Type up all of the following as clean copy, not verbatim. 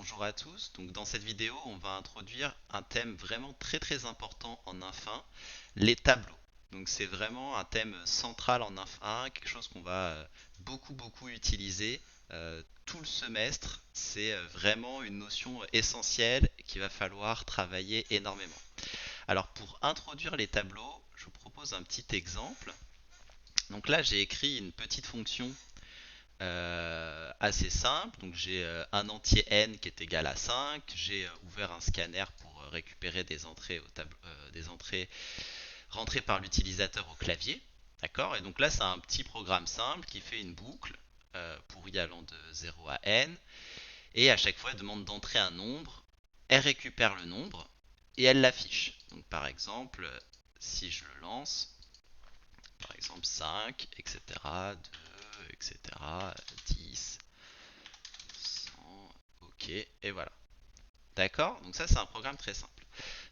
bonjour à tous. Donc dans cette vidéo, on va introduire un thème vraiment très important en Inf 1, les tableaux. Donc c'est vraiment un thème central en Inf 1, quelque chose qu'on va beaucoup utiliser tout le semestre. C'est vraiment une notion essentielle qu'il va falloir travailler énormément. Alors pour introduire les tableaux, je vous propose un petit exemple. Donc là, j'ai écrit une petite fonction assez simple. Donc j'ai un entier n qui est égal à 5. J'ai ouvert un scanner pour récupérer des entrées des entrées rentrées par l'utilisateur au clavier. D'accord. Et donc là, c'est un petit programme simple qui fait une boucle pour y allant de 0 à n. Et à chaque fois, elle demande d'entrer un nombre. Elle récupère le nombre et elle l'affiche. Donc par exemple, si je le lance, par exemple 5, etc., 2, etc., 10, 100, ok, et voilà. D'accord. Donc ça, c'est un programme très simple.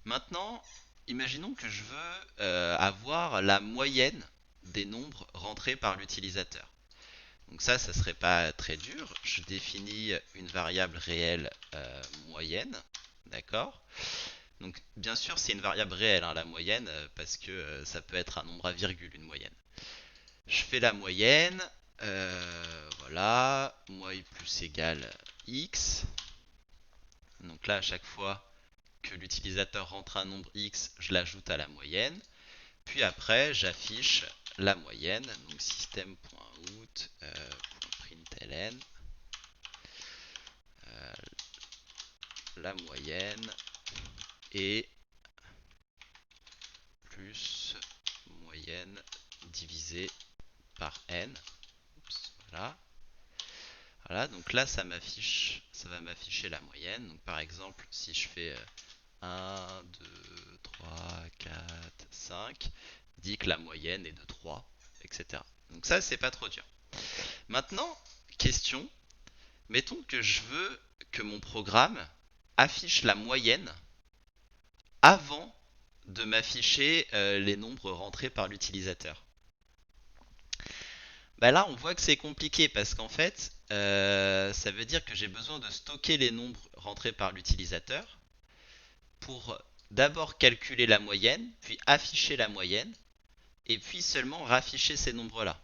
Maintenant, imaginons que je veux avoir la moyenne des nombres rentrés par l'utilisateur. Donc ça serait pas très dur. Je définis une variable réelle moyenne. D'accord. Donc bien sûr, c'est une variable réelle, hein, la moyenne, parce que ça peut être un nombre à virgule, une moyenne. Je fais la moyenne. Voilà. Moi plus égale x. Donc là, à chaque fois que l'utilisateur rentre un nombre x, je l'ajoute à la moyenne. Puis après, j'affiche la moyenne. Donc système.out.println la moyenne et plus moyenne divisé par n. Oups, voilà. Voilà, donc là ça va m'afficher la moyenne. Donc par exemple, si je fais 1, 2, 3, 4, 5, dit que la moyenne est de 3, etc. Donc ça, c'est pas trop dur. Maintenant, question, mettons que je veux que mon programme affiche la moyenne avant de m'afficher les nombres rentrés par l'utilisateur. Bah là, on voit que c'est compliqué parce qu'en fait, ça veut dire que j'ai besoin de stocker les nombres rentrés par l'utilisateur pour d'abord calculer la moyenne, puis afficher la moyenne, et puis seulement rafficher ces nombres-là.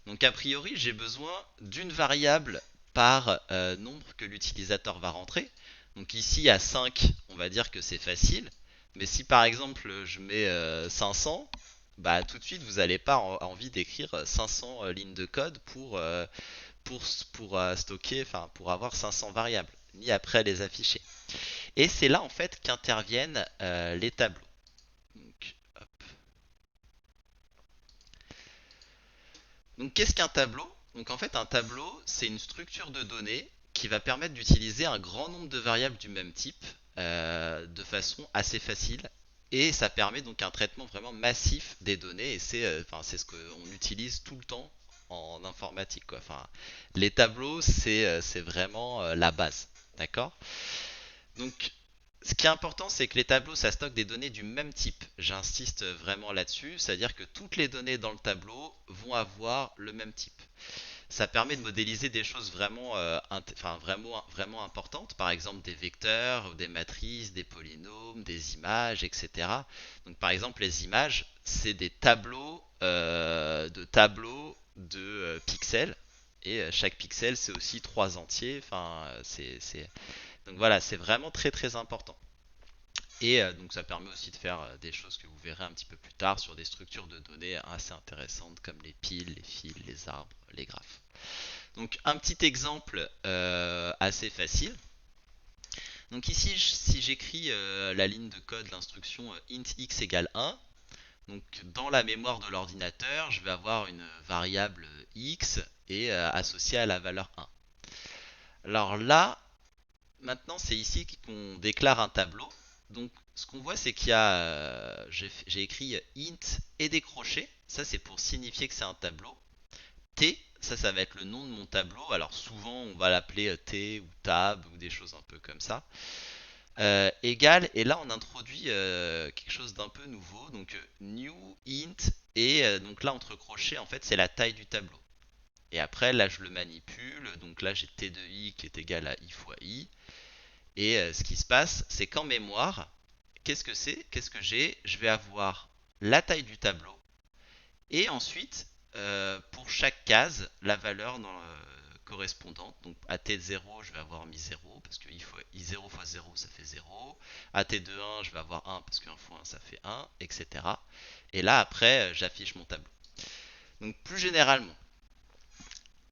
Donc a priori, j'ai besoin d'une variable par nombre que l'utilisateur va rentrer. Donc ici, à 5, on va dire que c'est facile. Mais si par exemple je mets 500, bah tout de suite vous n'allez pas envie d'écrire 500 lignes de code pour, stocker, enfin pour avoir 500 variables, ni après les afficher. Et c'est là en fait qu'interviennent les tableaux. Donc, hop. Donc qu'est-ce qu'un tableau? Donc en fait un tableau c'est une structure de données qui va permettre d'utiliser un grand nombre de variables du même type de façon assez facile. Et ça permet donc un traitement vraiment massif des données et c'est ce qu'on utilise tout le temps en informatique, quoi. Enfin, les tableaux c'est vraiment la base. D'accord. Donc, ce qui est important, c'est que les tableaux, ça stocke des données du même type. J'insiste vraiment là-dessus, c'est-à-dire que toutes les données dans le tableau vont avoir le même type. Ça permet de modéliser des choses vraiment, vraiment importantes, par exemple des vecteurs, des matrices, des polynômes, des images, etc. Donc, par exemple, les images, c'est des tableaux de pixels, et chaque pixel, c'est aussi trois entiers. Enfin, donc voilà, c'est vraiment très important. Et donc ça permet aussi de faire des choses que vous verrez un petit peu plus tard sur des structures de données assez intéressantes comme les piles, les fils, les arbres, les graphes. Donc un petit exemple assez facile. Donc ici, si j'écris la ligne de code, l'instruction int x égale 1, donc dans la mémoire de l'ordinateur, je vais avoir une variable x et associée à la valeur 1. Alors là, maintenant, c'est ici qu'on déclare un tableau. Donc, ce qu'on voit, c'est qu'il y a, j'ai écrit int et des crochets. Ça, c'est pour signifier que c'est un tableau. T, ça va être le nom de mon tableau. Alors, souvent, on va l'appeler T ou tab ou des choses un peu comme ça. Égal, et là, on introduit quelque chose d'un peu nouveau. Donc, new int, et donc là, entre crochets, en fait, c'est la taille du tableau. Et après, là, je le manipule. Donc là, j'ai t de i qui est égal à i fois i. Et ce qui se passe, c'est qu'en mémoire, qu'est-ce que c'est? Qu'est-ce que j'ai? Je vais avoir la taille du tableau et ensuite, pour chaque case, la valeur correspondante. Donc à t de 0, je vais avoir mis 0 parce que 0 fois 0 ça fait 0. À t de 1, je vais avoir 1 parce que 1 fois 1 ça fait 1, etc. Et là après, j'affiche mon tableau. Donc plus généralement,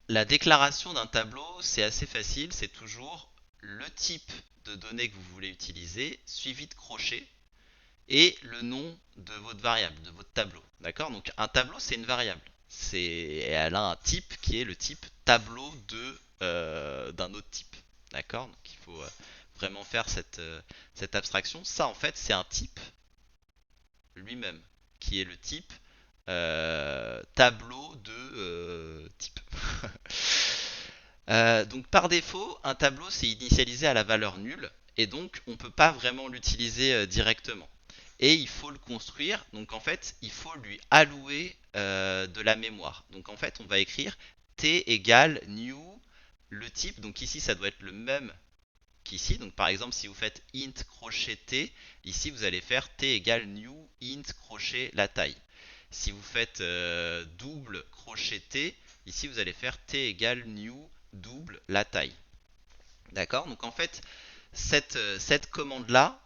la déclaration d'un tableau, c'est assez facile, c'est toujours le type de données que vous voulez utiliser, suivi de crochet, et le nom de votre variable, de votre tableau. D'accord? Donc un tableau, c'est une variable. Elle a un type qui est le type tableau d'un autre type. D'accord? Donc il faut vraiment faire cette abstraction. Ça, en fait, c'est un type lui-même, qui est le type tableau de type. Donc par défaut, un tableau c'est initialisé à la valeur nulle et donc on ne peut pas vraiment l'utiliser directement. Et il faut le construire, donc en fait il faut lui allouer de la mémoire. Donc en fait on va écrire t égale new le type, donc ici ça doit être le même qu'ici. Donc par exemple si vous faites int crochet t, ici vous allez faire t égale new int crochet la taille. Si vous faites double crochet t, ici vous allez faire t égale new double la taille. D'accord? Donc en fait, cette commande-là,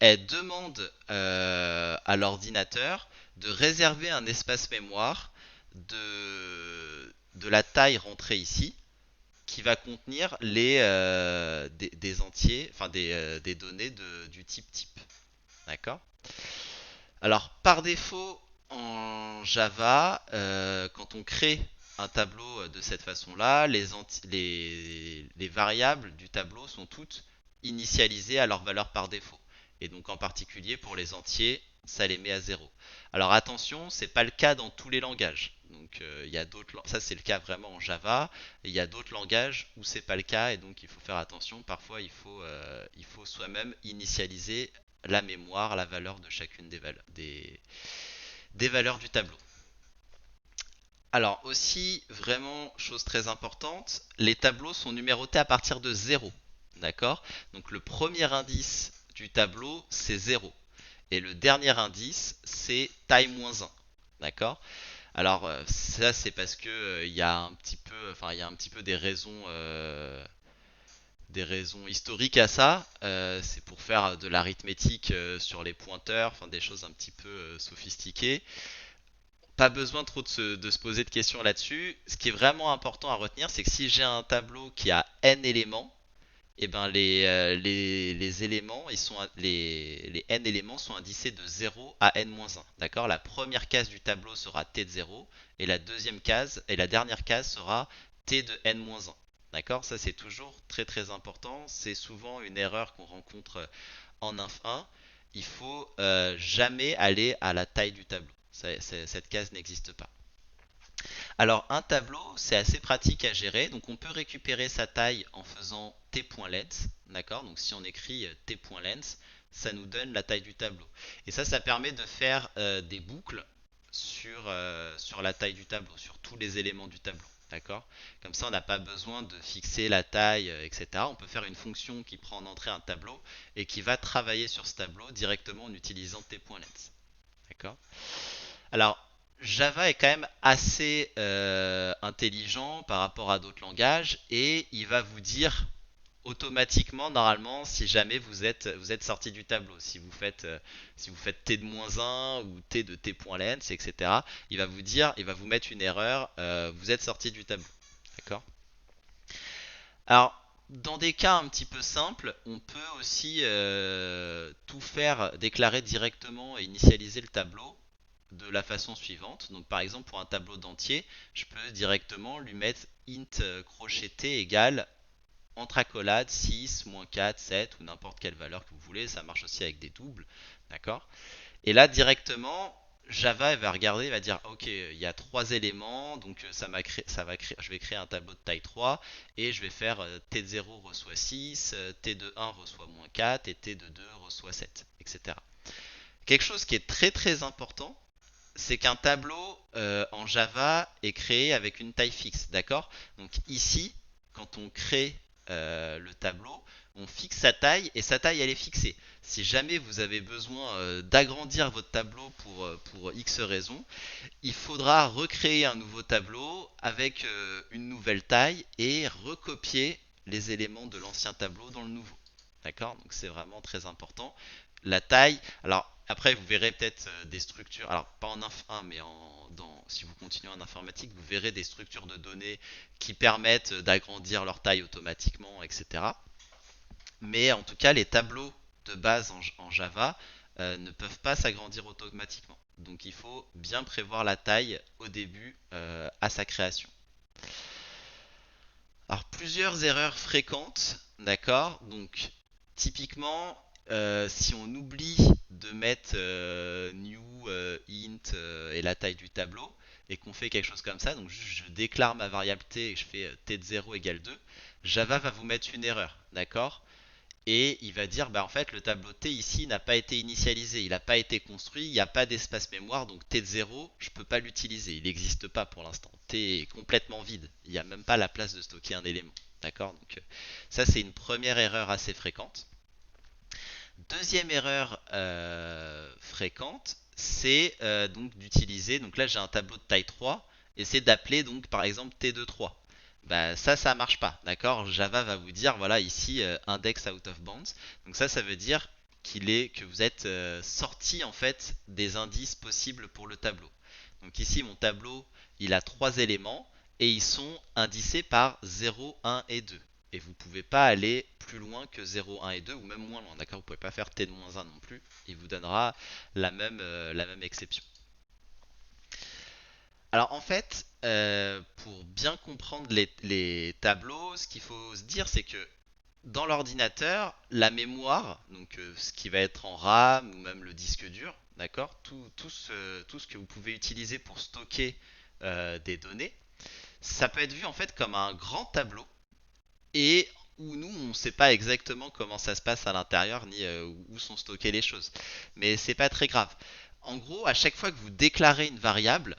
elle demande à l'ordinateur de réserver un espace mémoire de la taille rentrée ici, qui va contenir des entiers, enfin des données du type type. D'accord? Alors, par défaut, en Java, quand on crée un tableau de cette façon-là, les variables du tableau sont toutes initialisées à leur valeur par défaut. Et donc, en particulier, pour les entiers, ça les met à 0. Alors attention, c'est pas le cas dans tous les langages. Donc il y a d'autres, ça c'est le cas vraiment en Java. Et il y a d'autres langages où c'est pas le cas et donc il faut faire attention. Parfois il faut soi-même initialiser la mémoire, la valeur de chacune des valeurs du tableau. Alors aussi, vraiment, chose très importante, les tableaux sont numérotés à partir de 0. D'accord? Donc le premier indice du tableau, c'est 0. Et le dernier indice, c'est taille moins 1. D'accord? Alors ça c'est parce que il y a un petit peu, enfin il y a un petit peu des raisons historiques à ça. C'est pour faire de l'arithmétique sur les pointeurs, enfin des choses un petit peu sophistiquées. Pas besoin trop de se poser de questions là-dessus. Ce qui est vraiment important à retenir, c'est que si j'ai un tableau qui a n éléments, et ben les éléments, les n éléments sont indicés de 0 à n-1. D'accord? La première case du tableau sera t de 0 et la deuxième case et la dernière case sera t de n-1. D'accord? Ça c'est toujours très très important. C'est souvent une erreur qu'on rencontre en inf 1. Il faut jamais aller à la taille du tableau. Cette case n'existe pas. Alors un tableau, c'est assez pratique à gérer. Donc on peut récupérer sa taille en faisant t.length. D'accord? Donc si on écrit t.length, ça nous donne la taille du tableau. Et ça permet de faire des boucles sur la taille du tableau, sur tous les éléments du tableau. D'accord? Comme ça, on n'a pas besoin de fixer la taille, etc. On peut faire une fonction qui prend en entrée un tableau et qui va travailler sur ce tableau directement en utilisant t.length. D'accord? Alors, Java est quand même assez intelligent par rapport à d'autres langages et il va vous dire automatiquement normalement si jamais vous êtes sorti du tableau. Si vous faites t de moins 1 ou t de t.length, etc. Il va vous dire, il va vous mettre une erreur, vous êtes sorti du tableau. D'accord? Alors, dans des cas un petit peu simples, on peut aussi tout faire déclarer directement et initialiser le tableau de la façon suivante. Donc par exemple pour un tableau d'entier, je peux directement lui mettre int crochet t égale entre accolades 6, moins 4, 7 ou n'importe quelle valeur que vous voulez. Ça marche aussi avec des doubles. D'accord? Et là directement, Java elle va regarder, il va dire ok, il y a trois éléments, donc je vais créer un tableau de taille 3 et je vais faire t de 0 reçoit 6, t de 1 reçoit moins 4 et t de 2 reçoit 7, etc. Quelque chose qui est très très important, c'est qu'un tableau en Java est créé avec une taille fixe, d'accord? Donc ici, quand on crée le tableau, on fixe sa taille et sa taille elle est fixée. Si jamais vous avez besoin d'agrandir votre tableau pour X raisons, il faudra recréer un nouveau tableau avec une nouvelle taille et recopier les éléments de l'ancien tableau dans le nouveau. D'accord? Donc c'est vraiment très important. La taille, alors après vous verrez peut-être des structures, alors pas en inf 1 mais si vous continuez en informatique, vous verrez des structures de données qui permettent d'agrandir leur taille automatiquement, etc. Mais en tout cas, les tableaux de base en Java ne peuvent pas s'agrandir automatiquement. Donc il faut bien prévoir la taille au début à sa création. Alors plusieurs erreurs fréquentes, d'accord. Donc typiquement, si on oublie de mettre new, int et la taille du tableau et qu'on fait quelque chose comme ça, donc juste je déclare ma variable t et je fais t de 0 égale 2, Java va vous mettre une erreur, d'accord. Et il va dire, bah en fait, le tableau T ici n'a pas été initialisé, il n'a pas été construit, il n'y a pas d'espace mémoire, donc T de 0, je ne peux pas l'utiliser, il n'existe pas pour l'instant. T est complètement vide, il n'y a même pas la place de stocker un élément. D'accord. Donc ça c'est une première erreur assez fréquente. Deuxième erreur fréquente, c'est donc d'utiliser, donc là j'ai un tableau de taille 3, et c'est d'appeler donc par exemple T de 3. Bah ça marche pas, d'accord. Java va vous dire voilà ici index out of bounds. Donc ça veut dire que vous êtes sorti en fait des indices possibles pour le tableau. Donc ici mon tableau il a trois éléments et ils sont indicés par 0, 1 et 2. Et vous ne pouvez pas aller plus loin que 0, 1 et 2 ou même moins loin, d'accord. Vous ne pouvez pas faire t de moins 1 non plus. Il vous donnera la même exception. Alors en fait, pour bien comprendre les tableaux, ce qu'il faut se dire, c'est que dans l'ordinateur, la mémoire, donc ce qui va être en RAM ou même le disque dur, d'accord, tout ce que vous pouvez utiliser pour stocker des données, ça peut être vu en fait comme un grand tableau et où nous on ne sait pas exactement comment ça se passe à l'intérieur ni où sont stockées les choses. Mais c'est pas très grave. En gros, à chaque fois que vous déclarez une variable,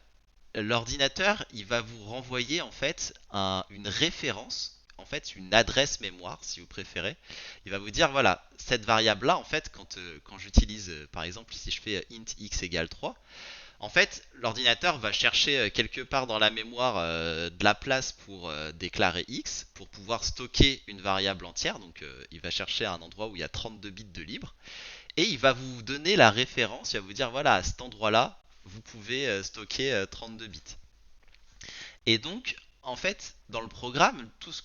l'ordinateur, il va vous renvoyer en fait une référence, en fait une adresse mémoire si vous préférez. Il va vous dire voilà, cette variable là en fait quand j'utilise par exemple si je fais int x égale 3, en fait l'ordinateur va chercher quelque part dans la mémoire de la place pour déclarer x pour pouvoir stocker une variable entière. Donc il va chercher un endroit où il y a 32 bits de libre et il va vous donner la référence, il va vous dire voilà, à cet endroit-là, vous pouvez stocker 32 bits. Et donc, en fait, dans le programme, tout ce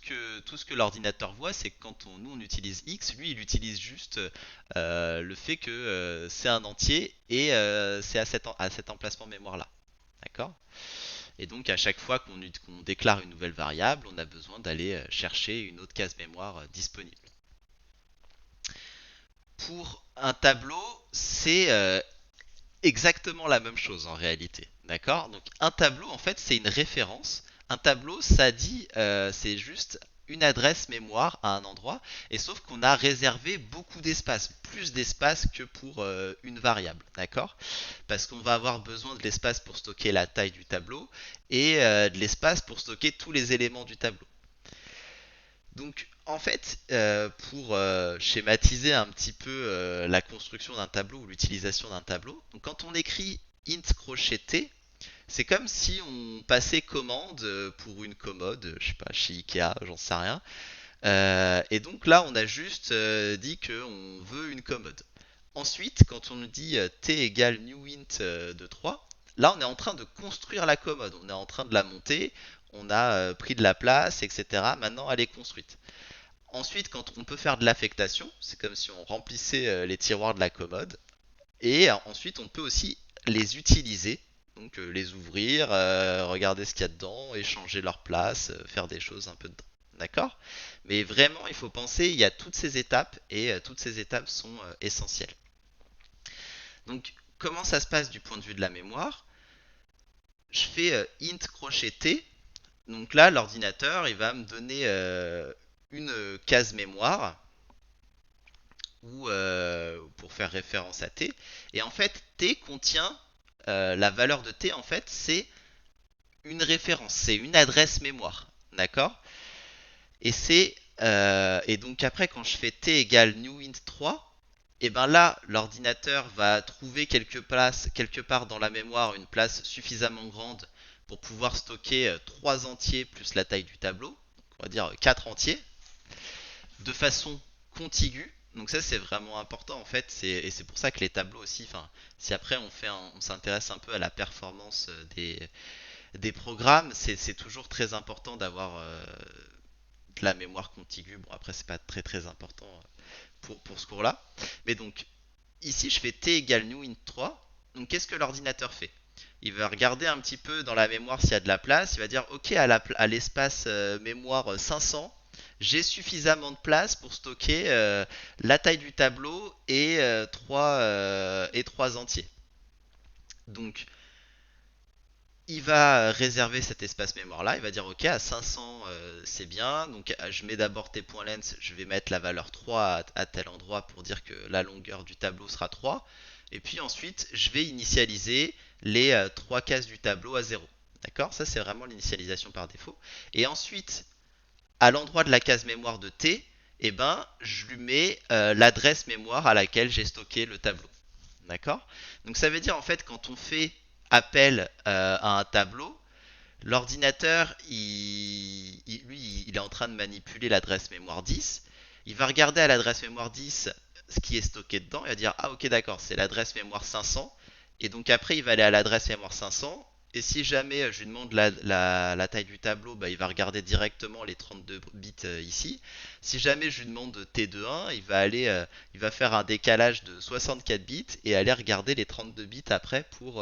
que l'ordinateur voit, c'est que quand nous on utilise X, lui il utilise juste le fait que c'est un entier et c'est à cet emplacement mémoire là. D'accord. Et donc à chaque fois qu'on déclare une nouvelle variable, on a besoin d'aller chercher une autre case mémoire disponible. Pour un tableau, c'est exactement la même chose en réalité. D'accord. Donc un tableau, en fait, c'est une référence. Un tableau, ça dit, c'est juste une adresse mémoire à un endroit, et sauf qu'on a réservé beaucoup d'espace, plus d'espace que pour une variable, d'accord. Parce qu'on va avoir besoin de l'espace pour stocker la taille du tableau et de l'espace pour stocker tous les éléments du tableau. Donc en fait, pour schématiser un petit peu la construction d'un tableau ou l'utilisation d'un tableau, donc quand on écrit int crochet t, c'est comme si on passait commande pour une commode, je sais pas, chez Ikea, j'en sais rien. Et donc là, on a juste dit qu'on veut une commode. Ensuite, quand on dit t égale new int de 3, là on est en train de construire la commode, on est en train de la monter, on a pris de la place, etc. Maintenant, elle est construite. Ensuite, quand on peut faire de l'affectation, c'est comme si on remplissait les tiroirs de la commode. Et ensuite, on peut aussi les utiliser, donc les ouvrir, regarder ce qu'il y a dedans, échanger leur place, faire des choses un peu dedans. D'accord. Mais vraiment, il faut penser, il y a toutes ces étapes et toutes ces étapes sont essentielles. Donc, comment ça se passe du point de vue de la mémoire? Je fais int crochet t. Donc là, l'ordinateur, il va me donner une case mémoire ou pour faire référence à t. Et en fait, t contient la valeur de t. En fait, c'est une référence, c'est une adresse mémoire, d'accord. Et c'est Et donc après, quand je fais t égale newInt3, et ben là, l'ordinateur va trouver quelque part dans la mémoire, une place suffisamment grande pour pouvoir stocker 3 entiers plus la taille du tableau, on va dire 4 entiers, de façon contiguë. Donc ça c'est vraiment important en fait, et c'est pour ça que les tableaux aussi, enfin, si après on s'intéresse un peu à la performance des programmes, c'est toujours très important d'avoir de la mémoire contiguë. Bon après c'est pas très très important pour ce cours-là. Mais donc ici je fais t égale newInt3. Donc qu'est-ce que l'ordinateur fait? Il va regarder un petit peu dans la mémoire s'il y a de la place. Il va dire ok, à l'espace mémoire 500, j'ai suffisamment de place pour stocker la taille du tableau et 3 entiers. Donc il va réserver cet espace mémoire là, il va dire ok à 500 c'est bien, donc je mets d'abord tes points length, je vais mettre la valeur 3 à tel endroit pour dire que la longueur du tableau sera 3, et puis ensuite je vais initialiser les 3 cases du tableau à 0. D'accord? Ça c'est vraiment l'initialisation par défaut. Et ensuite, à l'endroit de la case mémoire de t, eh ben, je lui mets l'adresse mémoire à laquelle j'ai stocké le tableau. D'accord? Donc ça veut dire en fait quand on fait appel à un tableau, l'ordinateur, lui, il est en train de manipuler l'adresse mémoire 10. Il va regarder à l'adresse mémoire 10 ce qui est stocké dedans. Il va dire, ah ok d'accord, c'est l'adresse mémoire 500. Et donc après, il va aller à l'adresse mémoire 500. Et si jamais je lui demande la taille du tableau, bah, il va regarder directement les 32 bits ici. Si jamais je lui demande T21, il va faire un décalage de 64 bits et aller regarder les 32 bits après pour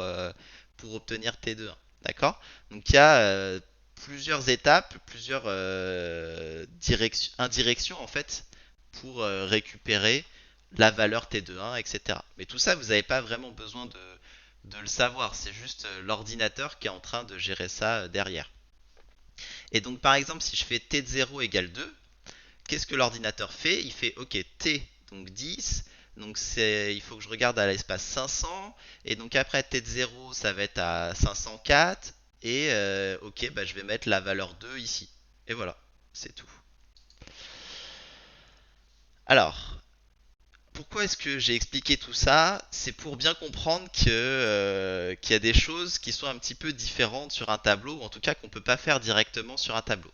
obtenir T21. D'accord? Donc il y a plusieurs étapes, plusieurs indirections en fait pour récupérer la valeur T21, etc. Mais tout ça, vous n'avez pas vraiment besoin de le savoir. C'est juste l'ordinateur qui est en train de gérer ça derrière. Et donc par exemple, si je fais T de 0 égale 2, qu'est-ce que l'ordinateur fait? Il fait OK, T, donc 10. Donc il faut que je regarde à l'espace 500. Et donc après T de 0, ça va être à 504. Et OK, bah, je vais mettre la valeur 2 ici. Et voilà, c'est tout. Alors, pourquoi est-ce que j'ai expliqué tout ça? C'est pour bien comprendre qu'il y a des choses qui sont un petit peu différentes sur un tableau, ou en tout cas qu'on ne peut pas faire directement sur un tableau.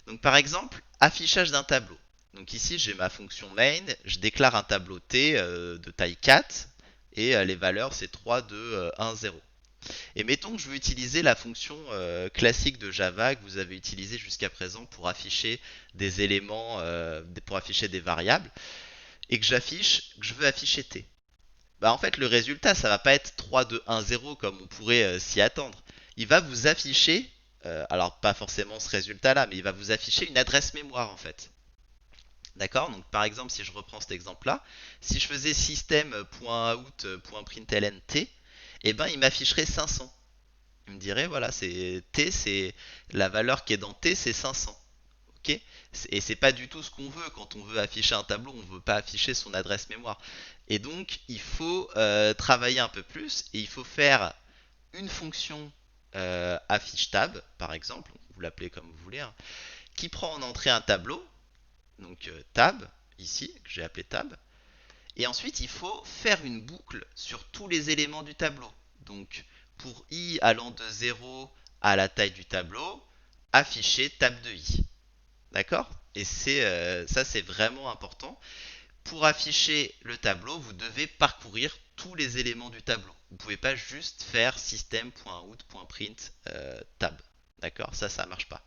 Donc par exemple, affichage d'un tableau. Donc ici j'ai ma fonction main, je déclare un tableau T de taille 4 et les valeurs c'est 3, 2, 1, 0. Et mettons que je veux utiliser la fonction classique de Java que vous avez utilisée jusqu'à présent pour afficher des éléments, pour afficher des variables, et que je veux afficher T. Bah en fait le résultat ça va pas être 3, 2, 1, 0 comme on pourrait s'y attendre. Il va vous afficher, alors pas forcément ce résultat là, mais il va vous afficher une adresse mémoire en fait. D'accord? Donc par exemple si je reprends cet exemple là, si je faisais system.out.println t, et ben il m'afficherait 500. Il me dirait voilà c'est t, c'est la valeur qui est dans t, c'est 500. Ok? Et c'est pas du tout ce qu'on veut quand on veut afficher un tableau, on veut pas afficher son adresse mémoire. Et donc il faut travailler un peu plus et il faut faire une fonction affiche tab par exemple, vous l'appelez comme vous voulez, hein, qui prend en entrée un tableau, donc tab ici que j'ai appelé tab, et ensuite il faut faire une boucle sur tous les éléments du tableau. Donc pour i allant de 0 à la taille du tableau, afficher tab de i. D'accord? Et ça c'est vraiment important. Pour afficher le tableau, vous devez parcourir tous les éléments du tableau. Vous ne pouvez pas juste faire system.out.print tab. D'accord? Ça marche pas.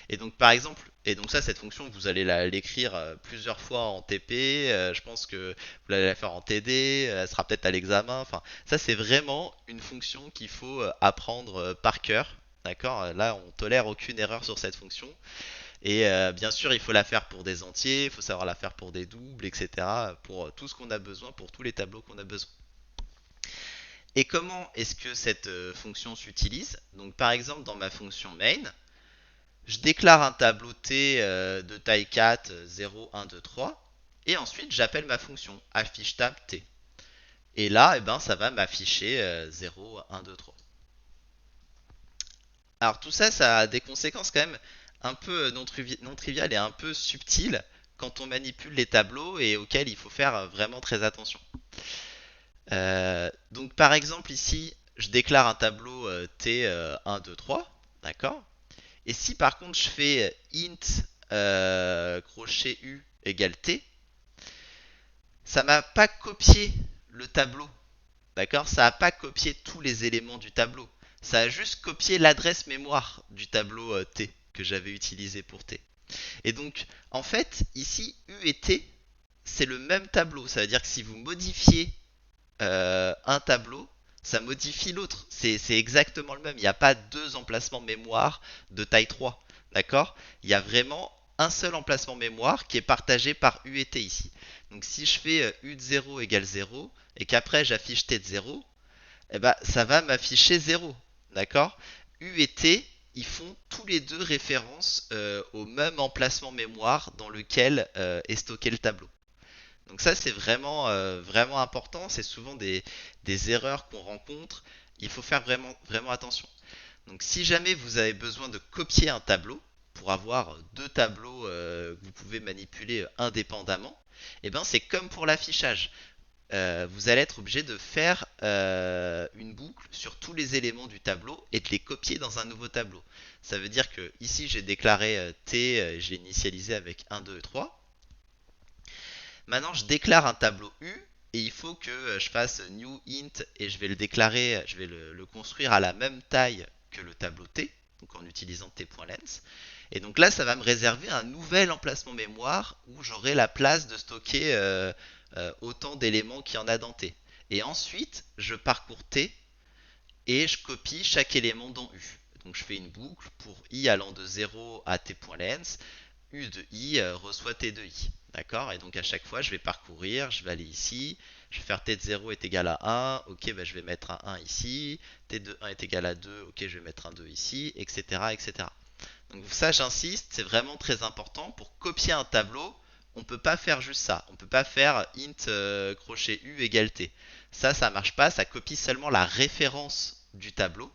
Et donc par exemple, et donc ça cette fonction vous allez l'écrire plusieurs fois en TP, je pense que vous allez la faire en TD, elle sera peut-être à l'examen, enfin ça c'est vraiment une fonction qu'il faut apprendre par cœur. D'accord? Là on tolère aucune erreur sur cette fonction. Et bien sûr, il faut la faire pour des entiers, il faut savoir la faire pour des doubles, etc. Pour tout ce qu'on a besoin, pour tous les tableaux qu'on a besoin. Et comment est-ce que cette fonction s'utilise? Donc par exemple, dans ma fonction main, je déclare un tableau T de taille 4, 0, 1, 2, 3. Et ensuite, j'appelle ma fonction affiche tab T. Et là, eh ben, ça va m'afficher 0, 1, 2, 3. Alors tout ça, ça a des conséquences quand même un peu non trivial et un peu subtil quand on manipule les tableaux et auquel il faut faire vraiment très attention. Donc par exemple ici, je déclare un tableau T 1, 2, 3, d'accord? Et si par contre je fais int crochet U égale T, ça m'a pas copié le tableau, d'accord? Ça a pas copié tous les éléments du tableau. Ça a juste copié l'adresse mémoire du tableau T que j'avais utilisé pour T. Et donc, en fait, ici, U et T, c'est le même tableau. Ça veut dire que si vous modifiez un tableau, ça modifie l'autre. C'est exactement le même. Il n'y a pas deux emplacements mémoire de taille 3. D'accord? Il y a vraiment un seul emplacement mémoire qui est partagé par U et T ici. Donc si je fais U de 0 égale 0 et qu'après j'affiche T de 0, eh ben, ça va m'afficher 0. D'accord? U et T, ils font tous les deux référence au même emplacement mémoire dans lequel est stocké le tableau. Donc ça, c'est vraiment important. C'est souvent des erreurs qu'on rencontre. Il faut faire vraiment attention. Donc si jamais vous avez besoin de copier un tableau, pour avoir deux tableaux que vous pouvez manipuler indépendamment, eh ben c'est comme pour l'affichage. Vous allez être obligé de faire une boucle sur tous les éléments du tableau et de les copier dans un nouveau tableau. Ça veut dire que ici j'ai déclaré T, je l'ai initialisé avec 1, 2, 3. Maintenant je déclare un tableau U et il faut que je fasse new int et je vais le déclarer, je vais le construire à la même taille que le tableau T, donc en utilisant t.length. Et donc là, ça va me réserver un nouvel emplacement mémoire où j'aurai la place de stocker autant d'éléments qu'il y en a dans T. Et ensuite, je parcours T et je copie chaque élément dans U. Donc je fais une boucle pour i allant de 0 à t.length, u de i reçoit t de i. D'accord? Et donc à chaque fois, je vais parcourir, je vais aller ici, je vais faire t de 0 est égal à 1, ok, bah, je vais mettre un 1 ici, t de 1 est égal à 2, ok, je vais mettre un 2 ici, etc. etc. Donc ça, j'insiste, c'est vraiment très important. Pour copier un tableau, on ne peut pas faire juste ça. On ne peut pas faire int crochet u égale t. Ça marche pas. Ça copie seulement la référence du tableau,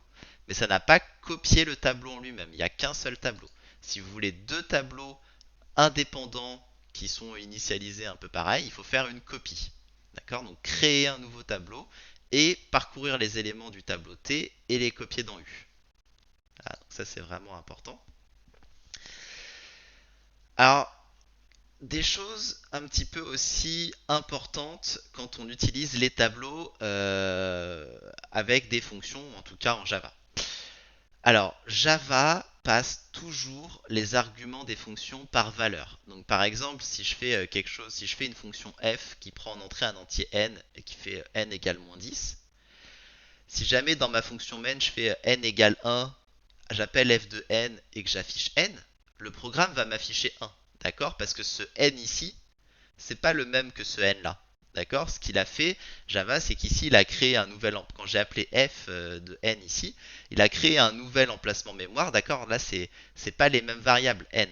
mais ça n'a pas copié le tableau en lui-même. Il n'y a qu'un seul tableau. Si vous voulez deux tableaux indépendants qui sont initialisés un peu pareil, il faut faire une copie. D'accord? Donc créer un nouveau tableau et parcourir les éléments du tableau T et les copier dans U. Voilà, donc ça c'est vraiment important. Alors, des choses un petit peu aussi importantes quand on utilise les tableaux avec des fonctions, en tout cas en Java. Alors, Java passe toujours les arguments des fonctions par valeur. Donc, par exemple, si je fais quelque chose, si je fais une fonction f qui prend en entrée un entier n et qui fait n égale moins 10, si jamais dans ma fonction main je fais n égale 1, j'appelle f de n et que j'affiche n, le programme va m'afficher 1. D'accord? Parce que ce n ici, c'est pas le même que ce n là. D'accord? Ce qu'il a fait, Java, c'est qu'ici, il a créé un nouvel quand j'ai appelé f de n ici, il a créé un nouvel emplacement mémoire. D'accord? Là, c'est pas les mêmes variables n.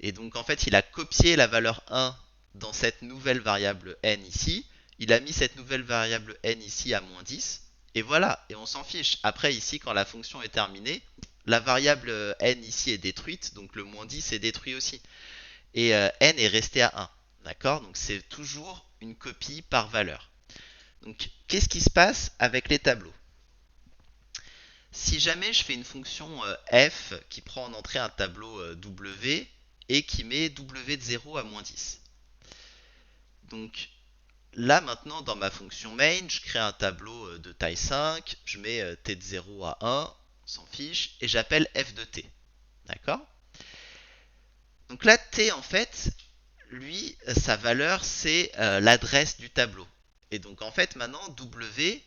Et donc, en fait, il a copié la valeur 1 dans cette nouvelle variable n ici. Il a mis cette nouvelle variable n ici à moins 10. Et voilà, et on s'en fiche. Après, ici, quand la fonction est terminée, la variable n ici est détruite, donc le moins 10 est détruit aussi. Et n est resté à 1. D'accord? Donc c'est toujours une copie par valeur. Donc qu'est-ce qui se passe avec les tableaux? Si jamais je fais une fonction f qui prend en entrée un tableau w et qui met w de 0 à moins 10. Donc là maintenant dans ma fonction main, je crée un tableau de taille 5, je mets t de 0 à 1, on s'en fiche, et j'appelle f de t. D'accord? Donc là t en fait, lui, sa valeur, c'est l'adresse du tableau. Et donc en fait, maintenant, W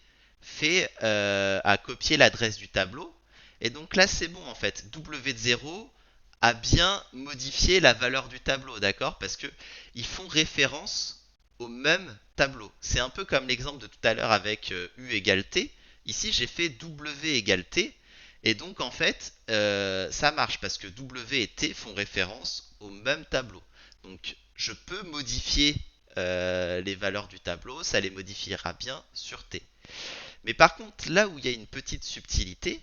a copié l'adresse du tableau. Et donc là, c'est bon en fait. W de 0 a bien modifié la valeur du tableau, d'accord? Parce que ils font référence au même tableau. C'est un peu comme l'exemple de tout à l'heure avec U égale T. Ici, j'ai fait W égale T. Et donc en fait, ça marche parce que W et T font référence au même tableau. Donc je peux modifier les valeurs du tableau, ça les modifiera bien sur T. Mais par contre, là où il y a une petite subtilité,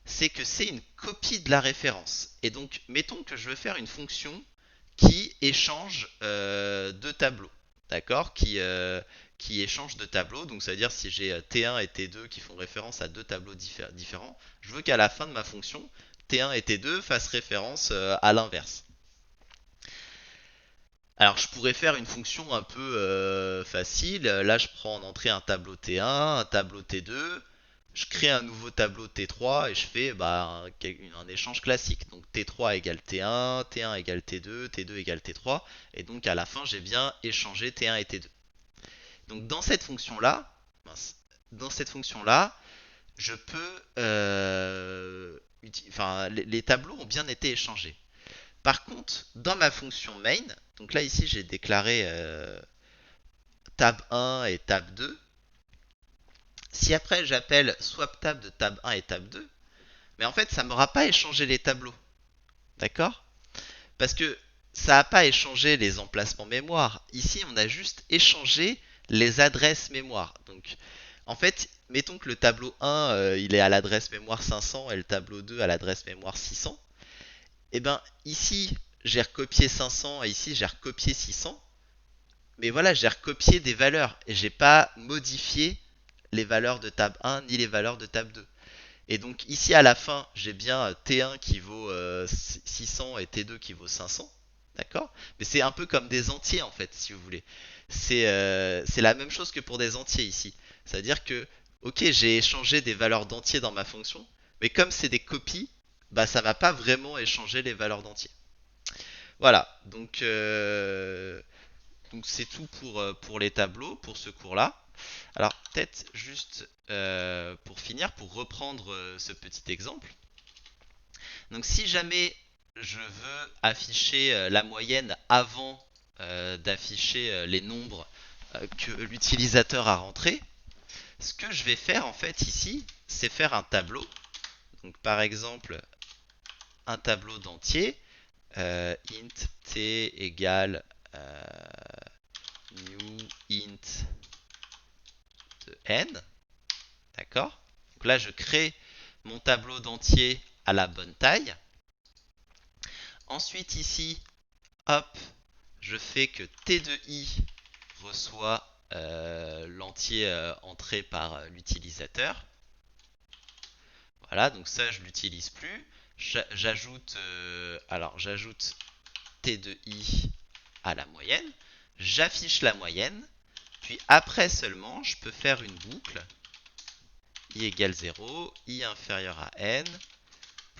c'est que c'est une copie de la référence. Et donc, mettons que je veux faire une fonction qui échange deux tableaux, d'accord, qui échange de tableaux. Donc, ça veut dire si j'ai T1 et T2 qui font référence à deux tableaux différents, je veux qu'à la fin de ma fonction, T1 et T2 fassent référence à l'inverse. Alors je pourrais faire une fonction un peu facile. Là je prends en entrée un tableau T1, un tableau T2. Je crée un nouveau tableau T3 et je fais un échange classique. Donc T3 égale T1, T1 égale T2, T2 égale T3. Et donc à la fin j'ai bien échangé T1 et T2. Donc dans cette fonction-là, je peux... enfin, les tableaux ont bien été échangés. Par contre, dans ma fonction main, donc là ici j'ai déclaré tab 1 et tab 2. Si après j'appelle swap tab de tab 1 et tab 2, mais en fait ça ne m'aura pas échangé les tableaux. D'accord? Parce que ça n'a pas échangé les emplacements mémoire. Ici on a juste échangé les adresses mémoire. Donc en fait, mettons que le tableau 1 il est à l'adresse mémoire 500 et le tableau 2 à l'adresse mémoire 600. Et bien ici j'ai recopié 500 et ici j'ai recopié 600. Mais voilà, j'ai recopié des valeurs et j'ai pas modifié les valeurs de tab 1 ni les valeurs de tab 2. Et donc ici à la fin, j'ai bien T1 qui vaut 600 et T2 qui vaut 500. D'accord? Mais c'est un peu comme des entiers en fait, si vous voulez. C'est la même chose que pour des entiers ici. C'est-à-dire que, ok, j'ai échangé des valeurs d'entiers dans ma fonction, mais comme c'est des copies, bah ça va pas vraiment échanger les valeurs d'entiers. Voilà, donc c'est tout pour les tableaux, pour ce cours-là. Alors peut-être juste pour finir, pour reprendre ce petit exemple. Donc si jamais je veux afficher la moyenne avant d'afficher les nombres que l'utilisateur a rentrés, ce que je vais faire en fait ici, c'est faire un tableau. Donc par exemple, un tableau d'entier, int t égale new int de n, d'accord? Donc là, je crée mon tableau d'entier à la bonne taille. Ensuite, ici, hop, je fais que t de i reçoit l'entier entré par l'utilisateur. Voilà, donc ça, je l'utilise plus. J'ajoute j'ajoute t de i à la moyenne. J'affiche la moyenne. Puis après seulement, je peux faire une boucle i égale 0, i inférieur à n,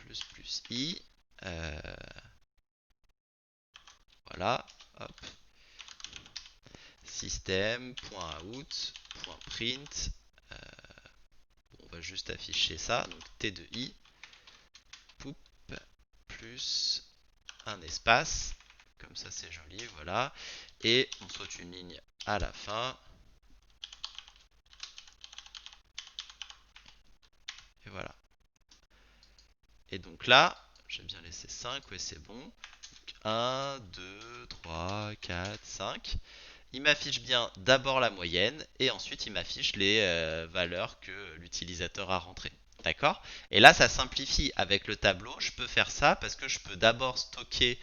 plus i, euh, voilà, hop, système.out.print, on va juste afficher ça, donc t de i, poup, plus un espace, comme ça c'est joli, voilà, et on saute une ligne à la fin, et voilà. Et donc là, j'ai bien laissé 5, oui c'est bon. 1, 2, 3, 4, 5. Il m'affiche bien d'abord la moyenne et ensuite il m'affiche les valeurs que l'utilisateur a rentrées. D'accord? Et là, ça simplifie avec le tableau. Je peux faire ça parce que je peux d'abord stocker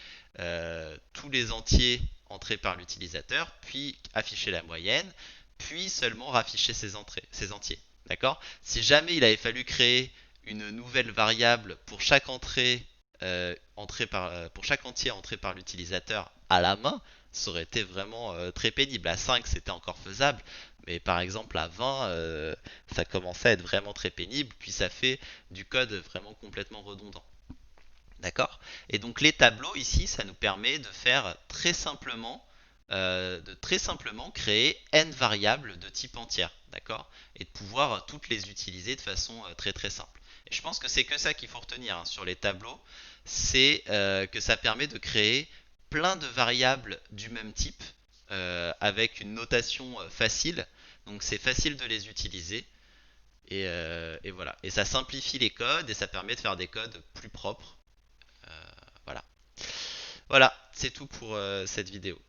tous les entiers entrés par l'utilisateur, puis afficher la moyenne, puis seulement rafficher ces entiers. D'accord? Si jamais il avait fallu créer une nouvelle variable pour chaque pour chaque entier entré par l'utilisateur à la main, ça aurait été vraiment très pénible. À 5, c'était encore faisable, mais par exemple à 20, ça commençait à être vraiment très pénible, puis ça fait du code vraiment complètement redondant. D'accord? Et donc les tableaux ici, ça nous permet de faire très simplement créer n variables de type entière, d'accord? Et de pouvoir toutes les utiliser de façon très très simple. Et je pense que c'est que ça qu'il faut retenir hein, sur les tableaux, c'est que ça permet de créer plein de variables du même type avec une notation facile. Donc c'est facile de les utiliser. Et voilà. Et ça simplifie les codes et ça permet de faire des codes plus propres. Voilà. Voilà, c'est tout pour cette vidéo.